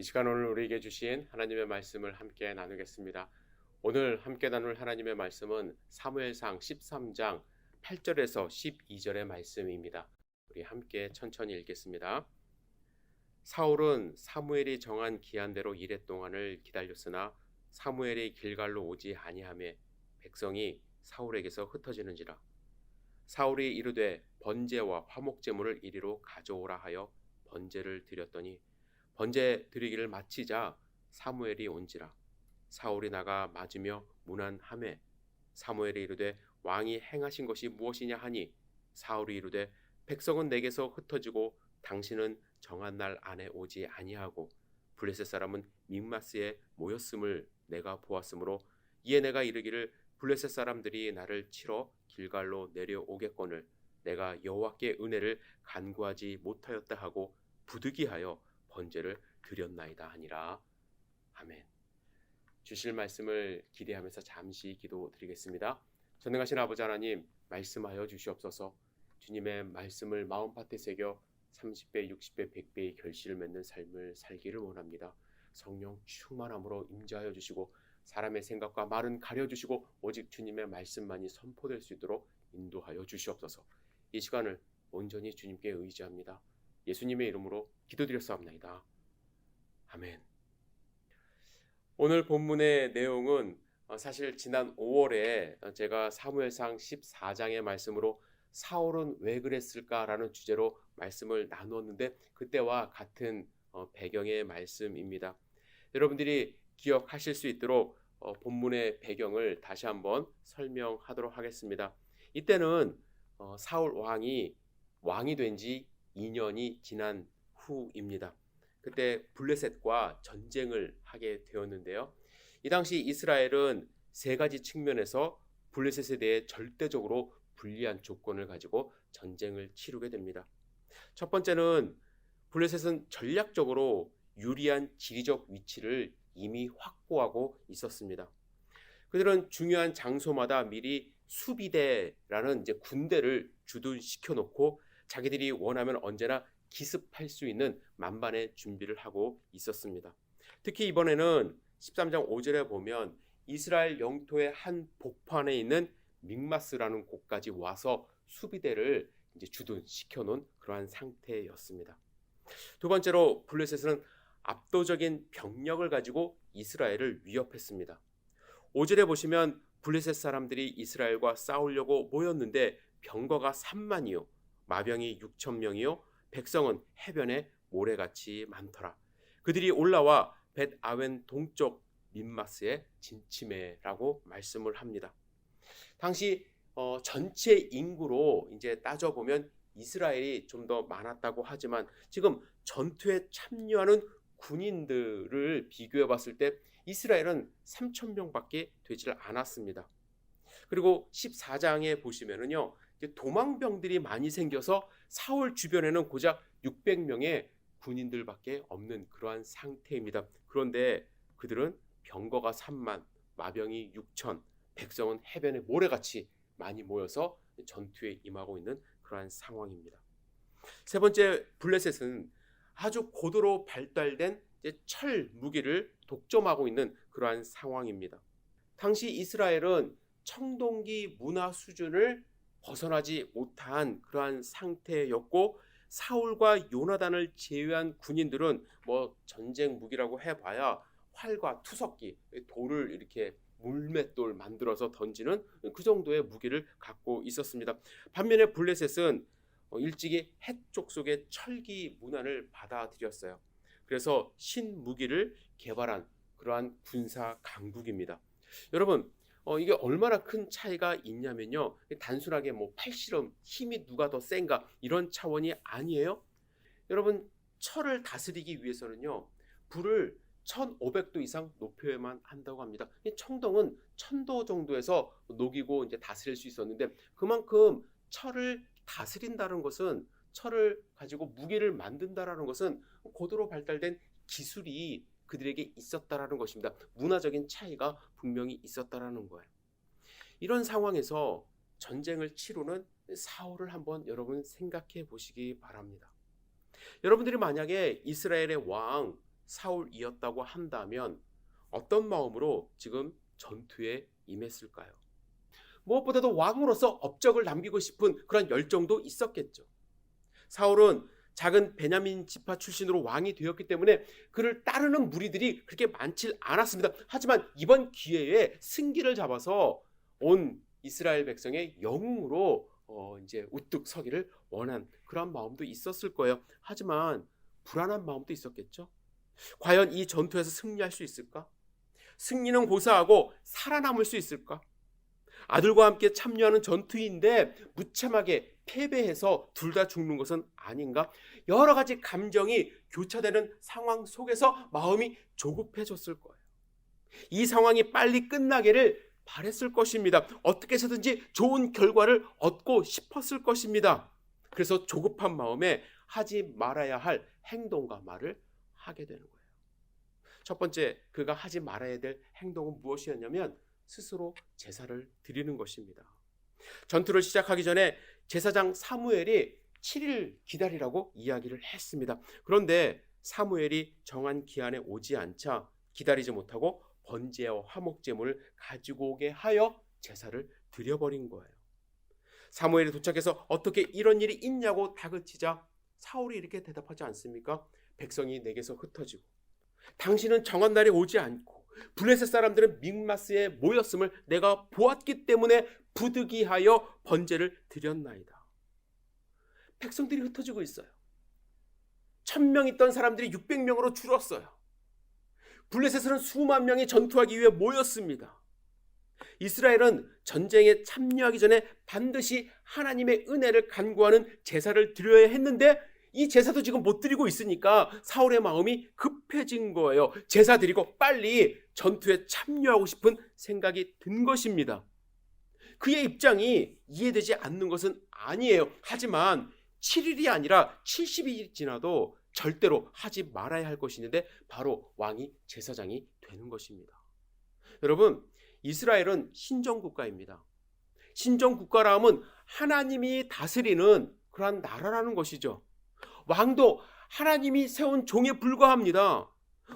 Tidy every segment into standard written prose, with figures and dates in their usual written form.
이 시간 오늘 우리에게 주신 하나님의 말씀을 함께 나누겠습니다. 오늘 함께 나눌 하나님의 말씀은 사무엘상 13장 8절에서 12절의 말씀입니다. 우리 함께 천천히 읽겠습니다. 사울은 사무엘이 정한 기한대로 이레 동안을 기다렸으나 사무엘이 길갈로 오지 아니하매 백성이 사울에게서 흩어지는지라. 사울이 이르되 번제와 화목제물을 이리로 가져오라 하여 번제를 드렸더니 번제 드리기를 마치자 사무엘이 온지라. 사울이 나가 맞으며 문안하매 사무엘이 이르되 왕이 행하신 것이 무엇이냐 하니 사울이 이르되 백성은 내게서 흩어지고 당신은 정한 날 안에 오지 아니하고 블레셋 사람은 믹마스에 모였음을 내가 보았으므로 이에 내가 이르기를 블레셋 사람들이 나를 치러 길갈로 내려오겠거늘 내가 여호와께 은혜를 간구하지 못하였다 하고 부득이하여 번제를 드렸나이다 하니라. 아멘. 주실 말씀을 기대하면서 잠시 기도드리겠습니다. 전능하신 아버지 하나님, 말씀하여 주시옵소서. 주님의 말씀을 마음밭에 새겨 30배, 60배, 100배의 결실을 맺는 삶을 살기를 원합니다. 성령 충만함으로 임재하여 주시고 사람의 생각과 말은 가려주시고 오직 주님의 말씀만이 선포될 수 있도록 인도하여 주시옵소서. 이 시간을 온전히 주님께 의지합니다. 예수님의 이름으로 기도드렸사옵나이다. 아멘. 오늘 본문의 내용은 사실 지난 5월에 제가 사무엘상 14장의 말씀으로 사울은 왜 그랬을까라는 주제로 말씀을 나누었는데 그때와 같은 배경의 말씀입니다. 여러분들이 기억하실 수 있도록 본문의 배경을 다시 한번 설명하도록 하겠습니다. 이때는 사울 왕이 된 지 2년이 지난 후입니다. 그때 블레셋과 전쟁을 하게 되었는데요. 이 당시 이스라엘은 세 가지 측면에서 블레셋에 대해 절대적으로 불리한 조건을 가지고 전쟁을 치르게 됩니다. 첫 번째는 블레셋은 전략적으로 유리한 지리적 위치를 이미 확보하고 있었습니다. 그들은 중요한 장소마다 미리 수비대라는 군대를 주둔시켜 놓고 자기들이 원하면 언제나 기습할 수 있는 만반의 준비를 하고 있었습니다. 특히 이번에는 13장 5절에 보면 이스라엘 영토의 한 복판에 있는 믹마스라는 곳까지 와서 수비대를 주둔시켜 놓은 그러한 상태였습니다. 두 번째로 블레셋은 압도적인 병력을 가지고 이스라엘을 위협했습니다. 5절에 보시면 블레셋 사람들이 이스라엘과 싸우려고 모였는데 병거가 3만이요 마병이 6천 명이요 백성은 해변에 모래같이 많더라. 그들이 올라와 벳 아웬 동쪽 밋마스에 진침해라고 말씀을 합니다. 당시 전체 인구로 따져보면 이스라엘이 좀 더 많았다고 하지만 지금 전투에 참여하는 군인들을 비교해 봤을 때 이스라엘은 3천 명밖에 되질 않았습니다. 그리고 14장에 보시면은요, 도망병들이 많이 생겨서 사울 주변에는 고작 600명의 군인들밖에 없는 그러한 상태입니다. 그런데 그들은 병거가 3만, 마병이 6천, 백성은 해변에 모래같이 많이 모여서 전투에 임하고 있는 그러한 상황입니다. 세 번째, 블레셋은 아주 고도로 발달된 철 무기를 독점하고 있는 그러한 상황입니다. 당시 이스라엘은 청동기 문화 수준을 벗어나지 못한 그러한 상태였고 사울과 요나단을 제외한 군인들은 전쟁 무기라고 해봐야 활과 투석기, 돌을 이렇게 물맷돌 만들어서 던지는 그 정도의 무기를 갖고 있었습니다. 반면에 블레셋은 일찍이 해쪽 속의 철기 문화를 받아들였어요. 그래서 신무기를 개발한 그러한 군사 강국입니다. 여러분, 이게 얼마나 큰 차이가 있냐면요, 단순하게 팔씨름, 힘이 누가 더 센가 이런 차원이 아니에요. 여러분, 철을 다스리기 위해서는요, 불을 1500도 이상 높여야만 한다고 합니다. 청동은 1000도 정도에서 녹이고 다스릴 수 있었는데 그만큼 철을 다스린다는 것은, 철을 가지고 무기를 만든다라는 것은 고도로 발달된 기술이 그들에게 있었다라는 것입니다. 문화적인 차이가 분명히 있었다라는 거예요. 이런 상황에서 전쟁을 치르는 사울을 한번 여러분 생각해 보시기 바랍니다. 여러분들이 만약에 이스라엘의 왕 사울이었다고 한다면 어떤 마음으로 지금 전투에 임했을까요? 무엇보다도 왕으로서 업적을 남기고 싶은 그런 열정도 있었겠죠. 사울은 작은 베냐민 지파 출신으로 왕이 되었기 때문에 그를 따르는 무리들이 그렇게 많지 않았습니다. 하지만 이번 기회에 승기를 잡아서 온 이스라엘 백성의 영웅으로 이제 우뚝 서기를 원한 그런 마음도 있었을 거예요. 하지만 불안한 마음도 있었겠죠. 과연 이 전투에서 승리할 수 있을까? 승리는 고사하고 살아남을 수 있을까? 아들과 함께 참여하는 전투인데 무참하게 패배해서 둘 다 죽는 것은 아닌가? 여러 가지 감정이 교차되는 상황 속에서 마음이 조급해졌을 거예요. 이 상황이 빨리 끝나기를 바랬을 것입니다. 어떻게 해서든지 좋은 결과를 얻고 싶었을 것입니다. 그래서 조급한 마음에 하지 말아야 할 행동과 말을 하게 되는 거예요. 첫 번째, 그가 하지 말아야 될 행동은 무엇이었냐면 스스로 제사를 드리는 것입니다. 전투를 시작하기 전에 제사장 사무엘이 7일 기다리라고 이야기를 했습니다. 그런데 사무엘이 정한 기한에 오지 않자 기다리지 못하고 번제와 화목제물을 가지고 오게 하여 제사를 드려버린 거예요. 사무엘이 도착해서 어떻게 이런 일이 있냐고 다그치자 사울이 이렇게 대답하지 않습니까? 백성이 내게서 흩어지고 당신은 정한 날에 오지 않고 블레셋 사람들은 믹마스에 모였음을 내가 보았기 때문에 부득이하여 번제를 드렸나이다. 백성들이 흩어지고 있어요. 1000명 있던 사람들이 600명으로 줄었어요. 블레셋은 수만 명이 전투하기 위해 모였습니다. 이스라엘은 전쟁에 참여하기 전에 반드시 하나님의 은혜를 간구하는 제사를 드려야 했는데 이 제사도 지금 못 드리고 있으니까 사울의 마음이 급해진 거예요. 제사 드리고 빨리 전투에 참여하고 싶은 생각이 든 것입니다. 그의 입장이 이해되지 않는 것은 아니에요. 하지만 7일이 아니라 70일이 지나도 절대로 하지 말아야 할 것이 있는데 바로 왕이 제사장이 되는 것입니다. 여러분, 이스라엘은 신정국가입니다. 신정국가라 하면 하나님이 다스리는 그러한 나라라는 것이죠. 왕도 하나님이 세운 종에 불과합니다.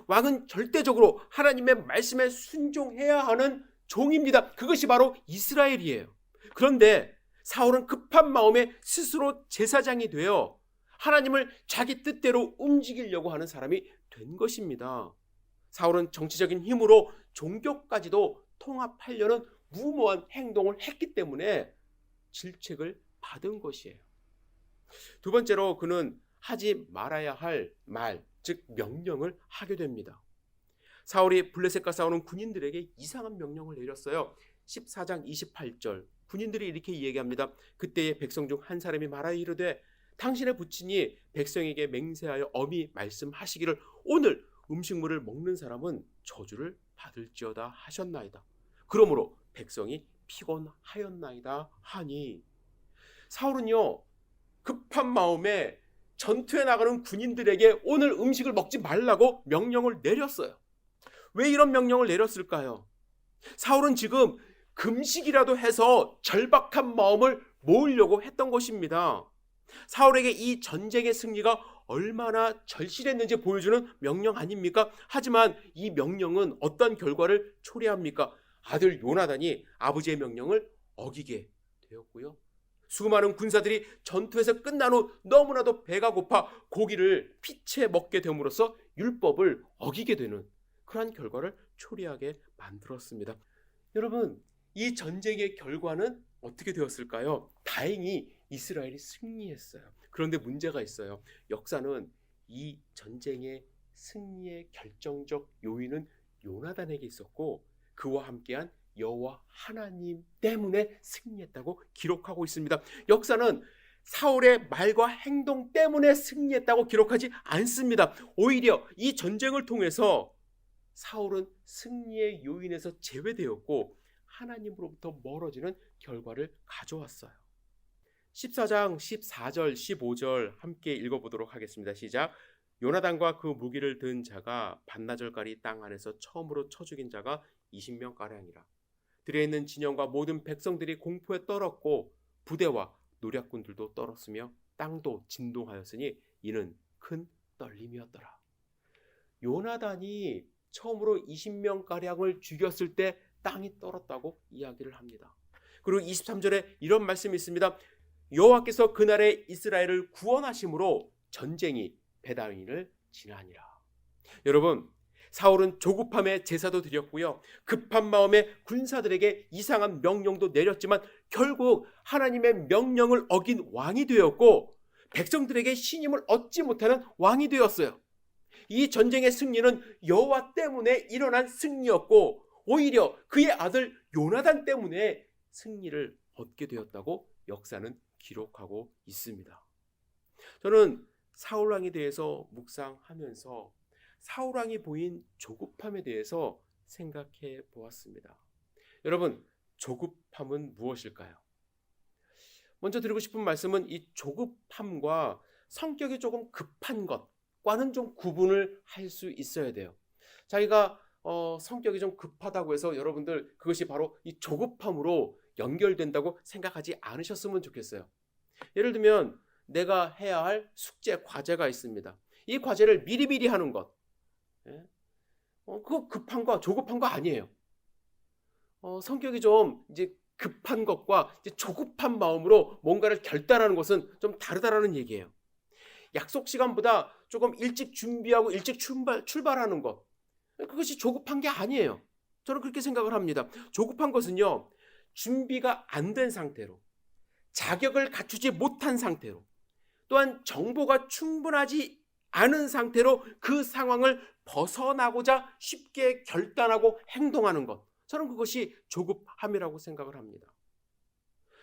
왕은 절대적으로 하나님의 말씀에 순종해야 하는 종입니다. 그것이 바로 이스라엘이에요. 그런데 사울은 급한 마음에 스스로 제사장이 되어 하나님을 자기 뜻대로 움직이려고 하는 사람이 된 것입니다. 사울은 정치적인 힘으로 종교까지도 통합하려는 무모한 행동을 했기 때문에 질책을 받은 것이에요. 두 번째로 그는 하지 말아야 할 말, 즉 명령을 하게 됩니다. 사울이 블레셋과 싸우는 군인들에게 이상한 명령을 내렸어요. 14장 28절 군인들이 이렇게 얘기합니다. 그때의 백성 중 한 사람이 말하여 이르되 당신의 부친이 백성에게 맹세하여 엄히 말씀하시기를 오늘 음식물을 먹는 사람은 저주를 받을지어다 하셨나이다. 그러므로 백성이 피곤하였나이다 하니 사울은요 급한 마음에 전투에 나가는 군인들에게 오늘 음식을 먹지 말라고 명령을 내렸어요. 왜 이런 명령을 내렸을까요? 사울은 지금 금식이라도 해서 절박한 마음을 모으려고 했던 것입니다. 사울에게 이 전쟁의 승리가 얼마나 절실했는지 보여주는 명령 아닙니까? 하지만 이 명령은 어떤 결과를 초래합니까? 아들 요나단이 아버지의 명령을 어기게 되었고요. 수많은 군사들이 전투에서 끝난 후 너무나도 배가 고파 고기를 피채 먹게 됨으로써 율법을 어기게 되는 그러한 결과를 초래하게 만들었습니다. 여러분, 이 전쟁의 결과는 어떻게 되었을까요? 다행히 이스라엘이 승리했어요. 그런데 문제가 있어요. 역사는 이 전쟁의 승리의 결정적 요인은 요나단에게 있었고 그와 함께한 여호와 하나님 때문에 승리했다고 기록하고 있습니다. 역사는 사울의 말과 행동 때문에 승리했다고 기록하지 않습니다. 오히려 이 전쟁을 통해서 사울은 승리의 요인에서 제외되었고 하나님으로부터 멀어지는 결과를 가져왔어요. 14장 14절 15절 함께 읽어보도록 하겠습니다. 시작. 요나단과 그 무기를 든 자가 반나절까지 땅 안에서 처음으로 쳐 죽인 자가 20명가량이라. 들에 있는 진영과 모든 백성들이 공포에 떨었고 부대와 노략군들도 떨었으며 땅도 진동하였으니 이는 큰 떨림이었더라. 요나단이 처음으로 20명가량을 죽였을 때 땅이 떨었다고 이야기를 합니다. 그리고 23절에 이런 말씀이 있습니다. 여호와께서 그날에 이스라엘을 구원하심으로 전쟁이 베다윈을 지나니라. 여러분, 사울은 조급함에 제사도 드렸고요, 급한 마음에 군사들에게 이상한 명령도 내렸지만 결국 하나님의 명령을 어긴 왕이 되었고 백성들에게 신임을 얻지 못하는 왕이 되었어요. 이 전쟁의 승리는 여호와 때문에 일어난 승리였고 오히려 그의 아들 요나단 때문에 승리를 얻게 되었다고 역사는 기록하고 있습니다. 저는 사울왕에 대해서 묵상하면서 사울왕이 보인 조급함에 대해서 생각해 보았습니다. 여러분, 조급함은 무엇일까요? 먼저 드리고 싶은 말씀은 이 조급함과 성격이 조금 급한 것과는 좀 구분을 할 수 있어야 돼요. 자기가 성격이 좀 급하다고 해서 여러분들 그것이 바로 이 조급함으로 연결된다고 생각하지 않으셨으면 좋겠어요. 예를 들면 내가 해야 할 숙제, 과제가 있습니다. 이 과제를 미리미리 하는 것, 그거 급한 거, 조급한 거 아니에요. 성격이 좀 이제 급한 것과 이제 조급한 마음으로 뭔가를 결단하는 것은 좀 다르다라는 얘기예요. 약속 시간보다 조금 일찍 준비하고 일찍 출발하는 것, 그것이 조급한 게 아니에요. 저는 그렇게 생각을 합니다. 조급한 것은요, 준비가 안 된 상태로, 자격을 갖추지 못한 상태로, 또한 정보가 충분하지 않은 상태로 그 상황을 벗어나고자 쉽게 결단하고 행동하는 것, 저는 그것이 조급함이라고 생각을 합니다.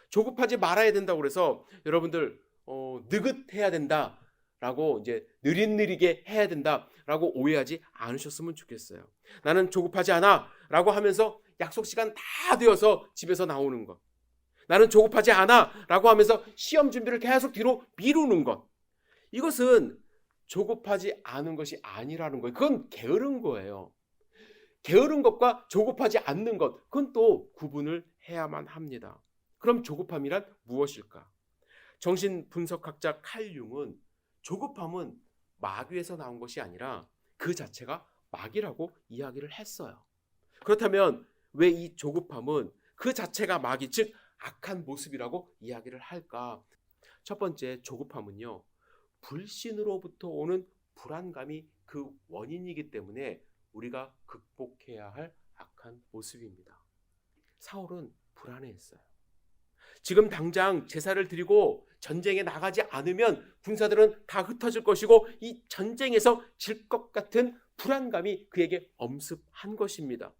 조급하지 말아야 된다고 그래서 여러분들 느긋해야 된다라고, 이제 느릿느리게 해야 된다라고 오해하지 않으셨으면 좋겠어요. 나는 조급하지 않아 라고 하면서 약속 시간 다 되어서 집에서 나오는 것, 나는 조급하지 않아 라고 하면서 시험 준비를 계속 뒤로 미루는 것, 이것은 조급하지 않은 것이 아니라는 거예요. 그건 게으른 거예요. 게으른 것과 조급하지 않는 것, 그건 또 구분을 해야만 합니다. 그럼 조급함이란 무엇일까? 정신분석학자 칼 융은 조급함은 마귀에서 나온 것이 아니라 그 자체가 마귀라고 이야기를 했어요. 그렇다면 왜 이 조급함은 그 자체가 마귀, 즉 악한 모습이라고 이야기를 할까? 첫 번째, 조급함은요, 불신으로부터 오는 불안감이 그 원인이기 때문에 우리가 극복해야 할 악한 모습입니다. 사울은 불안해했어요. 지금 당장 제사를 드리고 전쟁에 나가지 않으면 군사들은 다 흩어질 것이고 이 전쟁에서 질 것 같은 불안감이 그에게 엄습한 것입니다.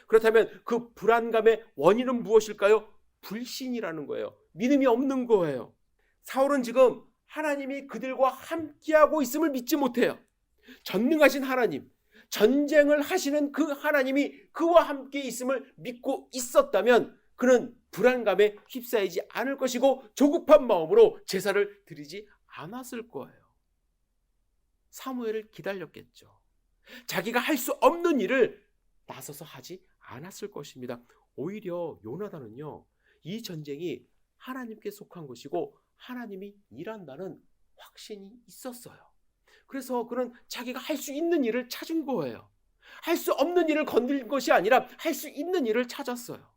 그렇다면 그 불안감의 원인은 무엇일까요? 불신이라는 거예요. 믿음이 없는 거예요. 사울은 지금 하나님이 그들과 함께하고 있음을 믿지 못해요. 전능하신 하나님, 전쟁을 하시는 그 하나님이 그와 함께 있음을 믿고 있었다면 그는 불안감에 휩싸이지 않을 것이고 조급한 마음으로 제사를 드리지 않았을 거예요. 사무엘을 기다렸겠죠. 자기가 할 수 없는 일을 나서서 하지 않았을 것입니다. 오히려 요나단은요, 이 전쟁이 하나님께 속한 것이고 하나님이 일한다는 확신이 있었어요. 그래서 그는 자기가 할 수 있는 일을 찾은 거예요. 할 수 없는 일을 건드린 것이 아니라 할 수 있는 일을 찾았어요.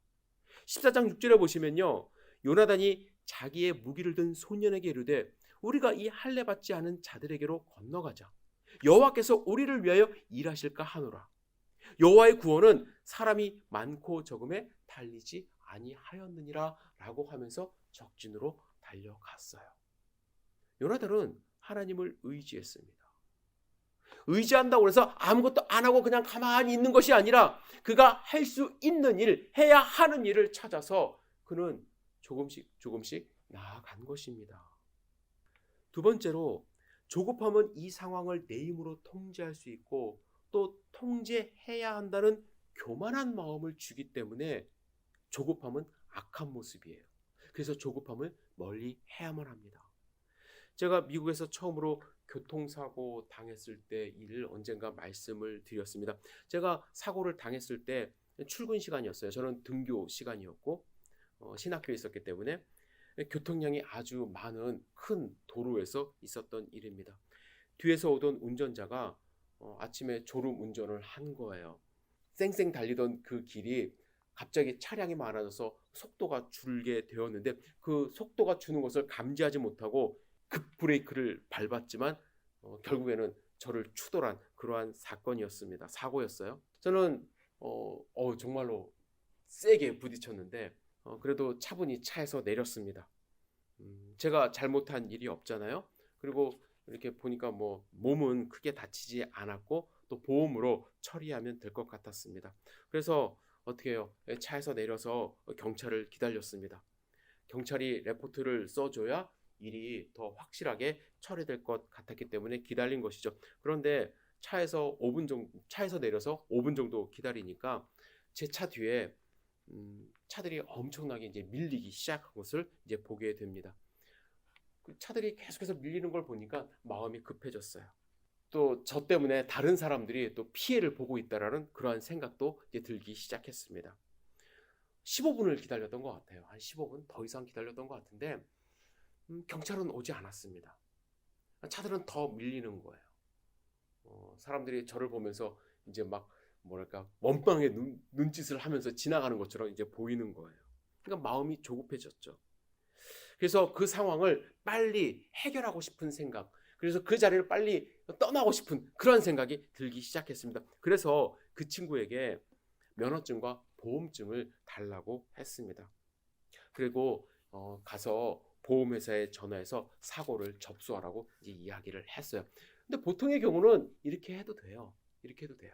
14장 6절에 보시면요, 요나단이 자기의 무기를 든 소년에게 이르되 우리가 이 할례 받지 않은 자들에게로 건너가자. 여호와께서 우리를 위하여 일하실까 하노라. 여호와의 구원은 사람이 많고 적음에 달리지 아니하였느니라 라고 하면서 적진으로 달려갔어요. 요나단은 하나님을 의지했습니다. 의지한다고 해서 아무것도 안 하고 그냥 가만히 있는 것이 아니라 그가 할 수 있는 일, 해야 하는 일을 찾아서 그는 조금씩 나아간 것입니다. 두 번째로, 조급함은 이 상황을 내 힘으로 통제할 수 있고 또 통제해야 한다는 교만한 마음을 주기 때문에 조급함은 악한 모습이에요. 그래서 조급함을 멀리 해야만 합니다. 제가 미국에서 처음으로 교통사고 당했을 때 일을 언젠가 말씀을 드렸습니다. 제가 사고를 당했을 때 출근 시간이었어요. 저는 등교 시간이었고 신학교에 있었기 때문에 교통량이 아주 많은 큰 도로에서 있었던 일입니다. 뒤에서 오던 운전자가 아침에 졸음 운전을 한 거예요. 쌩쌩 달리던 그 길이 갑자기 차량이 많아져서 속도가 줄게 되었는데 그 속도가 주는 것을 감지하지 못하고 급 브레이크를 밟았지만 결국에는 저를 추돌한 그러한 사건이었습니다. 사고였어요. 저는 정말로 세게 부딪혔는데 그래도 차분히 차에서 내렸습니다. 제가 잘못한 일이 없잖아요. 그리고 이렇게 보니까 뭐 몸은 크게 다치지 않았고 또 보험으로 처리하면 될 것 같았습니다. 그래서 어떻게 해요? 차에서 내려서 경찰을 기다렸습니다. 경찰이 레포트를 써줘야 일이 더 확실하게 처리될 것 같았기 때문에 기다린 것이죠. 그런데 차에서 내려서 5분 정도 기다리니까 제 차 뒤에 차들이 엄청나게 이제 밀리기 시작한 것을 이제 보게 됩니다. 그 차들이 계속해서 밀리는 걸 보니까 마음이 급해졌어요. 또 저 때문에 다른 사람들이 또 피해를 보고 있다라는 그러한 생각도 이제 들기 시작했습니다. 15분을 기다렸던 것 같아요. 한 15분 더 이상 기다렸던 것 같은데 경찰은 오지 않았습니다. 차들은 더 밀리는 거예요. 사람들이 저를 보면서 이제 막 뭐랄까 원망의 눈짓을 하면서 지나가는 것처럼 이제 보이는 거예요. 그러니까 마음이 조급해졌죠. 그래서 그 상황을 빨리 해결하고 싶은 생각, 그래서 그 자리를 빨리 떠나고 싶은 그런 생각이 들기 시작했습니다. 그래서 그 친구에게 면허증과 보험증을 달라고 했습니다. 그리고 가서 보험회사에 전화해서 사고를 접수하라고 이제 이야기를 했어요. 근데 보통의 경우는 이렇게 해도 돼요. 이렇게 해도 돼요.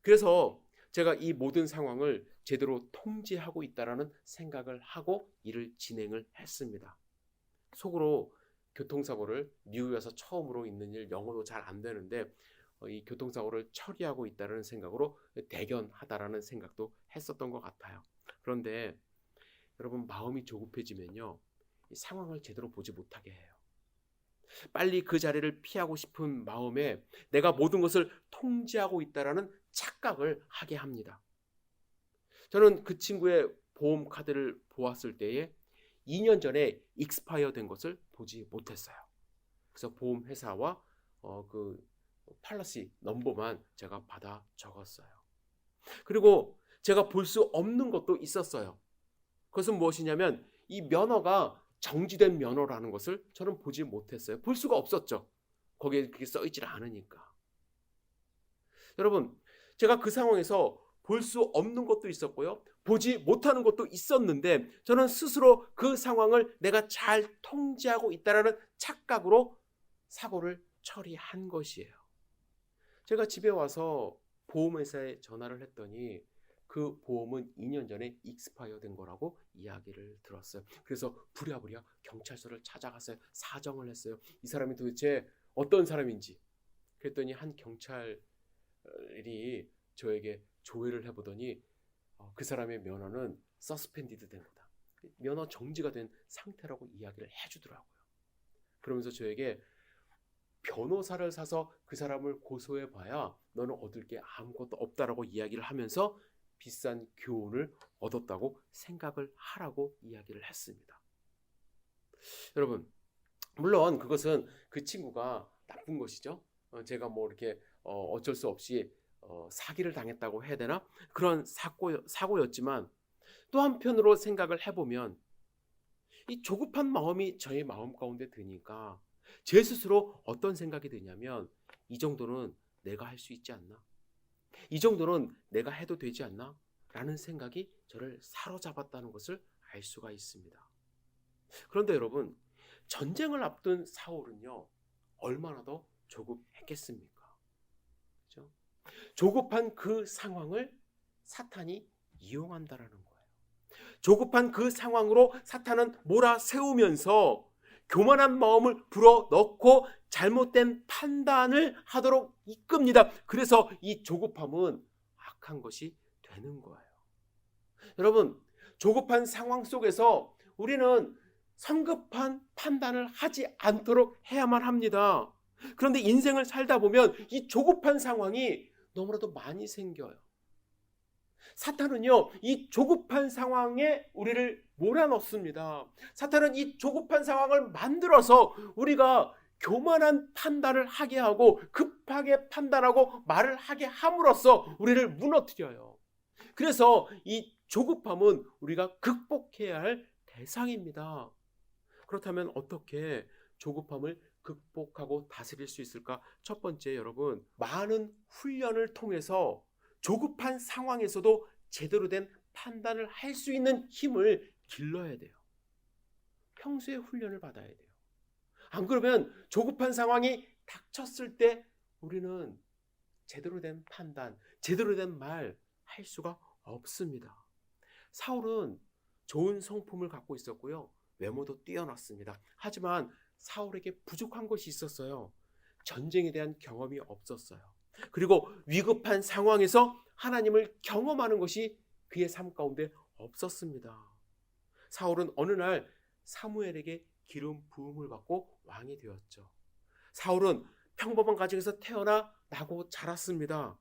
그래서 제가 이 모든 상황을 제대로 통제하고 있다라는 생각을 하고 일을 진행을 했습니다. 속으로 교통사고를 미국에서 처음으로 있는 일, 영어도 잘 안 되는데 이 교통사고를 처리하고 있다는 생각으로 대견하다라는 생각도 했었던 것 같아요. 그런데 여러분 마음이 조급해지면요, 이 상황을 제대로 보지 못하게 해요. 빨리 그 자리를 피하고 싶은 마음에 내가 모든 것을 통제하고 있다라는 착각을 하게 합니다. 저는 그 친구의 보험 카드를 보았을 때에 2년 전에 익스파이어 된 것을 보지 못했어요. 그래서 보험 회사와 그 팔러시 넘버만 제가 받아 적었어요. 그리고 제가 볼 수 없는 것도 있었어요. 그것은 무엇이냐면 이 면허가 정지된 면허라는 것을 저는 보지 못했어요. 볼 수가 없었죠. 거기에 그게 써 있질 않으니까. 여러분, 제가 그 상황에서 볼 수 없는 것도 있었고요, 보지 못하는 것도 있었는데 저는 스스로 그 상황을 내가 잘 통제하고 있다는 착각으로 사고를 처리한 것이에요. 제가 집에 와서 보험회사에 전화를 했더니 그 보험은 2년 전에 익스파이어 된 거라고 이야기를 들었어요. 그래서 부랴부랴 경찰서를 찾아갔어요. 사정을 했어요. 이 사람이 도대체 어떤 사람인지. 그랬더니 한 경찰이 저에게 조회를 해보더니 그 사람의 면허는 서스펜디드 된 거다, 면허 정지가 된 상태라고 이야기를 해주더라고요. 그러면서 저에게 변호사를 사서 그 사람을 고소해봐야 너는 얻을 게 아무것도 없다라고 이야기를 하면서 비싼 교훈을 얻었다고 생각을 하라고 이야기를 했습니다. 여러분, 물론 그것은 그 친구가 나쁜 것이죠. 제가 뭐 이렇게 어쩔 수 없이 사기를 당했다고 해야 되나? 그런 사고였지만 또 한편으로 생각을 해보면 이 조급한 마음이 저의 마음 가운데 드니까 제 스스로 어떤 생각이 드냐면 이 정도는 내가 할 수 있지 않나? 이 정도는 내가 해도 되지 않나? 라는 생각이 저를 사로잡았다는 것을 알 수가 있습니다. 그런데 여러분, 전쟁을 앞둔 사울은요, 얼마나 더 조급했겠습니까? 그렇죠? 조급한 그 상황을 사탄이 이용한다라는 거예요. 조급한 그 상황으로 사탄은 몰아세우면서 교만한 마음을 불어넣고 잘못된 판단을 하도록 이끕니다. 그래서 이 조급함은 악한 것이 되는 거예요. 여러분, 조급한 상황 속에서 우리는 성급한 판단을 하지 않도록 해야만 합니다. 그런데 인생을 살다 보면 이 조급한 상황이 너무나도 많이 생겨요. 사탄은요, 이 조급한 상황에 우리를 몰아넣습니다. 사탄은 이 조급한 상황을 만들어서 우리가 교만한 판단을 하게 하고 급하게 판단하고 말을 하게 함으로써 우리를 무너뜨려요. 그래서 이 조급함은 우리가 극복해야 할 대상입니다. 그렇다면 어떻게 조급함을 극복하고 다스릴 수 있을까? 첫 번째, 여러분, 많은 훈련을 통해서 조급한 상황에서도 제대로 된 판단을 할 수 있는 힘을 길러야 돼요. 평소에 훈련을 받아야 돼요. 안 그러면 조급한 상황이 닥쳤을 때 우리는 제대로 된 판단, 제대로 된 말 할 수가 없습니다. 사울은 좋은 성품을 갖고 있었고요. 외모도 뛰어났습니다. 하지만 사울에게 부족한 것이 있었어요. 전쟁에 대한 경험이 없었어요. 그리고 위급한 상황에서 하나님을 경험하는 것이 그의 삶 가운데 없었습니다. 사울은 어느 날 사무엘에게 기름 부음을 받고 왕이 되었죠. 사울은 평범한 가정에서 태어나 나고 자랐습니다.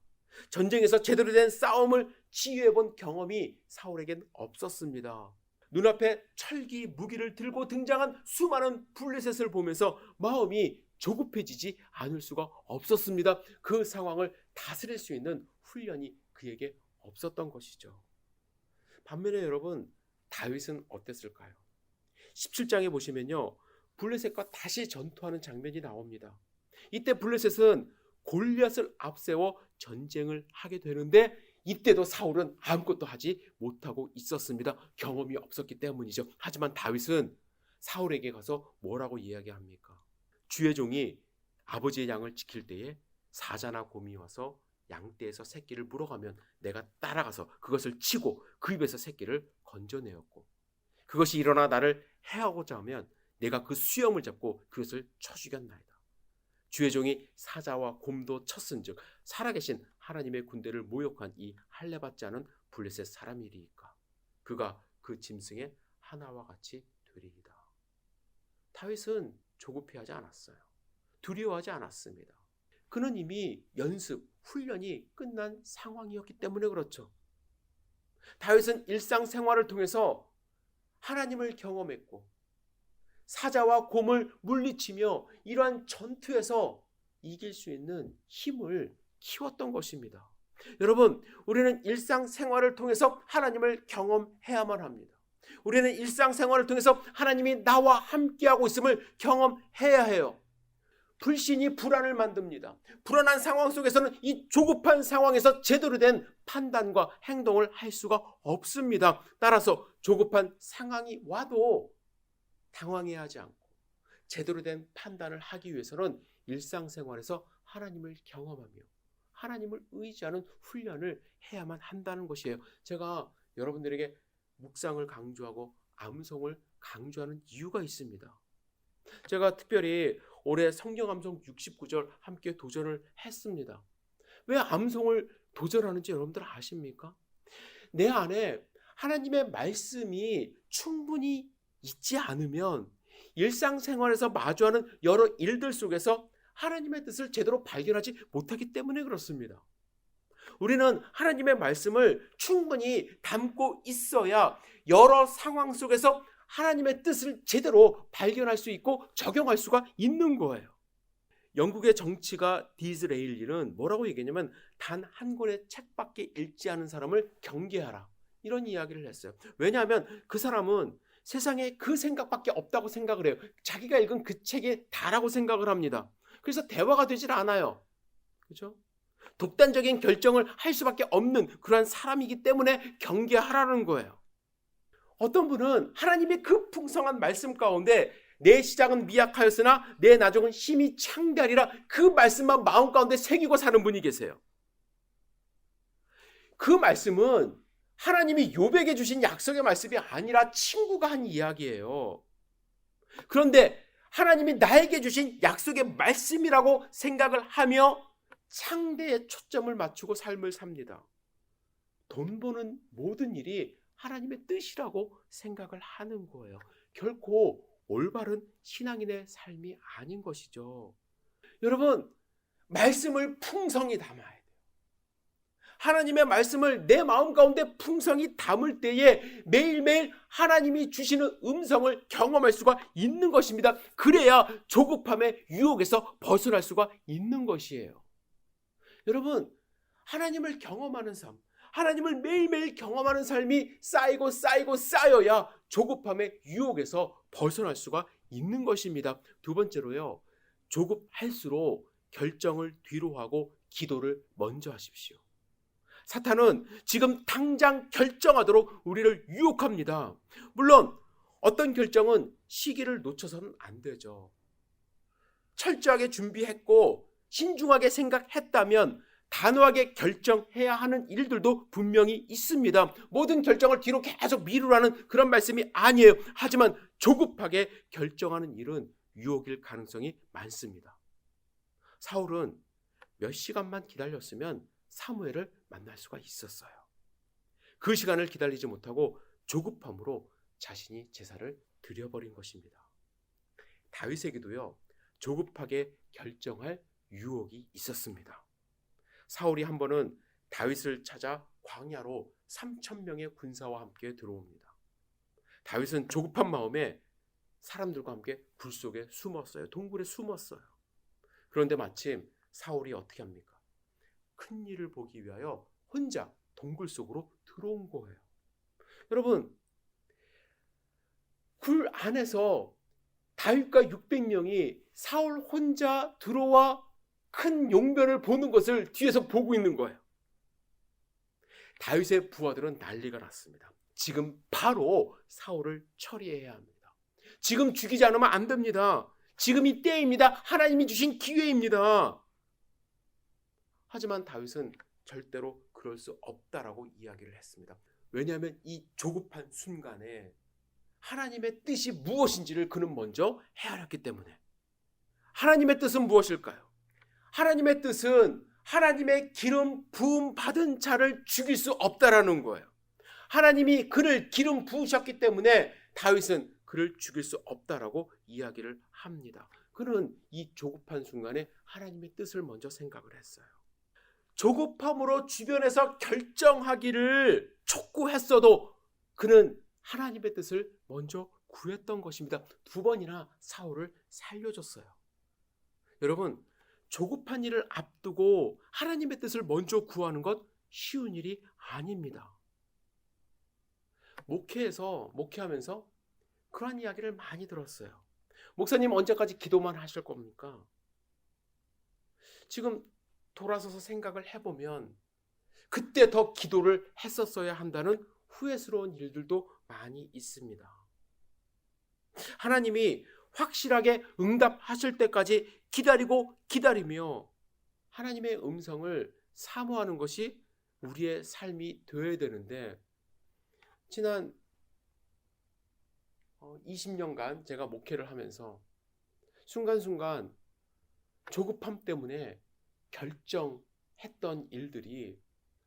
전쟁에서 제대로 된 싸움을 치유해본 경험이 사울에겐 없었습니다. 눈앞에 철기 무기를 들고 등장한 수많은 블레셋을 보면서 마음이 조급해지지 않을 수가 없었습니다. 그 상황을 다스릴 수 있는 훈련이 그에게 없었던 것이죠. 반면에 여러분, 다윗은 어땠을까요? 17장에 보시면요, 블레셋과 다시 전투하는 장면이 나옵니다. 이때 블레셋은 골리앗을 앞세워 전쟁을 하게 되는데 이때도 사울은 아무것도 하지 못하고 있었습니다. 경험이 없었기 때문이죠. 하지만 다윗은 사울에게 가서 뭐라고 이야기합니까? 주의 종이 아버지의 양을 지킬 때에 사자나 곰이 와서 양떼에서 새끼를 물어가면 내가 따라가서 그것을 치고 그 입에서 새끼를 건져내었고, 그것이 일어나 나를 해하고자 하면 내가 그 수염을 잡고 그것을 쳐 죽였나이다. 주의 종이 사자와 곰도 쳤은즉 살아계신 하나님의 군대를 모욕한 이 할례받지 않은 블레셋 사람이리이까 그가 그 짐승의 하나와 같이 되리이다. 다윗은 조급해하지 않았어요. 두려워하지 않았습니다. 그는 이미 연습, 훈련이 끝난 상황이었기 때문에 그렇죠. 다윗은 일상생활을 통해서 하나님을 경험했고 사자와 곰을 물리치며 이러한 전투에서 이길 수 있는 힘을 키웠던 것입니다. 여러분, 우리는 일상생활을 통해서 하나님을 경험해야만 합니다. 우리는 일상생활을 통해서 하나님이 나와 함께하고 있음을 경험해야 해요. 불신이 불안을 만듭니다. 불안한 상황 속에서는 이 조급한 상황에서 제대로 된 판단과 행동을 할 수가 없습니다. 따라서 조급한 상황이 와도 당황해야 하지 않고 제대로 된 판단을 하기 위해서는 일상생활에서 하나님을 경험하며 하나님을 의지하는 훈련을 해야만 한다는 것이에요. 제가 여러분들에게 묵상을 강조하고 암송을 강조하는 이유가 있습니다. 제가 특별히 올해 성경 암송 69절 함께 도전을 했습니다. 왜 암송을 도전하는지 여러분들 아십니까? 내 안에 하나님의 말씀이 충분히 있지 않으면 일상생활에서 마주하는 여러 일들 속에서 하나님의 뜻을 제대로 발견하지 못하기 때문에 그렇습니다. 우리는 하나님의 말씀을 충분히 담고 있어야 여러 상황 속에서 하나님의 뜻을 제대로 발견할 수 있고 적용할 수가 있는 거예요. 영국의 정치가 디즈레일리는 뭐라고 얘기했냐면 단 한 권의 책밖에 읽지 않은 사람을 경계하라, 이런 이야기를 했어요. 왜냐하면 그 사람은 세상에 그 생각밖에 없다고 생각을 해요. 자기가 읽은 그 책이 다라고 생각을 합니다. 그래서 대화가 되질 않아요. 그렇죠? 독단적인 결정을 할 수밖에 없는 그러한 사람이기 때문에 경계하라는 거예요. 어떤 분은 하나님의 그 풍성한 말씀 가운데 내 시작은 미약하였으나 내 나중은 힘이 창대하리라, 그 말씀만 마음 가운데 새기고 사는 분이 계세요. 그 말씀은 하나님이 욥에게 주신 약속의 말씀이 아니라 친구가 한 이야기예요. 그런데 하나님이 나에게 주신 약속의 말씀이라고 생각을 하며 창대에 초점을 맞추고 삶을 삽니다. 돈 버는 모든 일이 하나님의 뜻이라고 생각을 하는 거예요. 결코 올바른 신앙인의 삶이 아닌 것이죠. 여러분, 말씀을 풍성히 담아야 돼요. 하나님의 말씀을 내 마음 가운데 풍성히 담을 때에 매일매일 하나님이 주시는 음성을 경험할 수가 있는 것입니다. 그래야 조급함의 유혹에서 벗어날 수가 있는 것이에요. 여러분, 하나님을 경험하는 삶, 하나님을 매일매일 경험하는 삶이 쌓이고 쌓여야 조급함의 유혹에서 벗어날 수가 있는 것입니다. 두 번째로요, 조급할수록 결정을 뒤로 하고 기도를 먼저 하십시오. 사탄은 지금 당장 결정하도록 우리를 유혹합니다. 물론 어떤 결정은 시기를 놓쳐서는 안 되죠. 철저하게 준비했고 신중하게 생각했다면 단호하게 결정해야 하는 일들도 분명히 있습니다. 모든 결정을 뒤로 계속 미루라는 그런 말씀이 아니에요. 하지만 조급하게 결정하는 일은 유혹일 가능성이 많습니다. 사울은 몇 시간만 기다렸으면 사무엘을 만날 수가 있었어요. 그 시간을 기다리지 못하고 조급함으로 자신이 제사를 드려버린 것입니다. 다윗에게도요, 조급하게 결정할 유혹이 있었습니다. 사울이 한 번은 다윗을 찾아 광야로 3,000명의 군사와 함께 들어옵니다. 다윗은 조급한 마음에 사람들과 함께 굴 속에 숨었어요. 동굴에 숨었어요. 그런데 마침 사울이 어떻게 합니까? 큰 일을 보기 위하여 혼자 동굴 속으로 들어온 거예요. 여러분, 굴 안에서 다윗과 600명이 사울 혼자 들어와 큰 용변을 보는 것을 뒤에서 보고 있는 거예요. 다윗의 부하들은 난리가 났습니다. 지금 바로 사울을 처리해야 합니다. 지금 죽이지 않으면 안 됩니다. 지금이 때입니다. 하나님이 주신 기회입니다. 하지만 다윗은 절대로 그럴 수 없다라고 이야기를 했습니다. 왜냐하면 이 조급한 순간에 하나님의 뜻이 무엇인지를 그는 먼저 헤아렸기 때문에. 하나님의 뜻은 무엇일까요? 하나님의 뜻은 하나님의 기름 부음 받은 자를 죽일 수 없다라는 거예요. 하나님이 그를 기름 부으셨기 때문에 다윗은 그를 죽일 수 없다라고 이야기를 합니다. 그는 이 조급한 순간에 하나님의 뜻을 먼저 생각을 했어요. 조급함으로 주변에서 결정하기를 촉구했어도 그는 하나님의 뜻을 먼저 구했던 것입니다. 2번이나 사울을 살려줬어요. 여러분, 조급한 일을 앞두고 하나님의 뜻을 먼저 구하는 것 쉬운 일이 아닙니다. 목회하면서 그런 이야기를 많이 들었어요. 목사님, 언제까지 기도만 하실 겁니까? 지금 돌아서서 생각을 해보면 그때 더 기도를 했었어야 한다는 후회스러운 일들도 많이 있습니다. 하나님이 확실하게 응답하실 때까지 기다리며 하나님의 음성을 사모하는 것이 우리의 삶이 되어야 되는데, 지난 20년간 제가 목회를 하면서 순간순간 조급함 때문에 결정했던 일들이,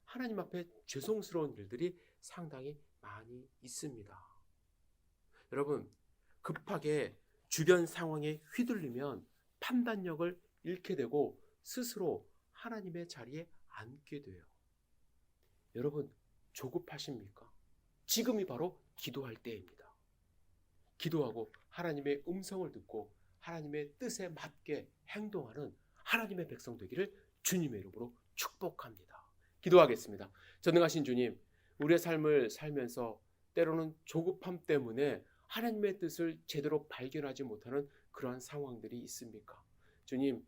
하나님 앞에 죄송스러운 일들이 상당히 많이 있습니다. 여러분, 급하게 주변 상황에 휘둘리면 판단력을 잃게 되고 스스로 하나님의 자리에 앉게 돼요. 여러분, 조급하십니까? 지금이 바로 기도할 때입니다. 기도하고 하나님의 음성을 듣고 하나님의 뜻에 맞게 행동하는 하나님의 백성 되기를 주님의 이름으로 축복합니다. 기도하겠습니다. 전능하신 주님, 우리의 삶을 살면서 때로는 조급함 때문에 하나님의 뜻을 제대로 발견하지 못하는 그러한 상황들이 있습니까? 주님,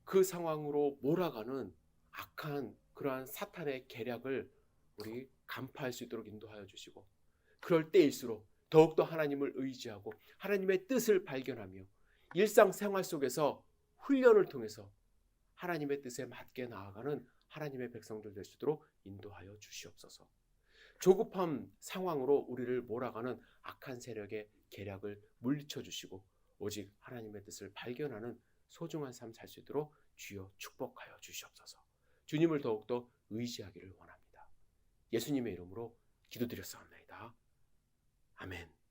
그 상황으로 몰아가는 악한 그러한 사탄의 계략을 우리 간파할 수 있도록 인도하여 주시고, 그럴 때일수록 더욱더 하나님을 의지하고 하나님의 뜻을 발견하며 일상생활 속에서 훈련을 통해서 하나님의 뜻에 맞게 나아가는 하나님의 백성들 될 수 있도록 인도하여 주시옵소서. 조급함 상황으로 우리를 몰아가는 악한 세력의 계략을 물리쳐 주시고 오직 하나님의 뜻을 발견하는 소중한 삶 살 수 있도록 주여 축복하여 주시옵소서. 주님을 더욱더 의지하기를 원합니다. 예수님의 이름으로 기도드렸사옵나이다. 아멘.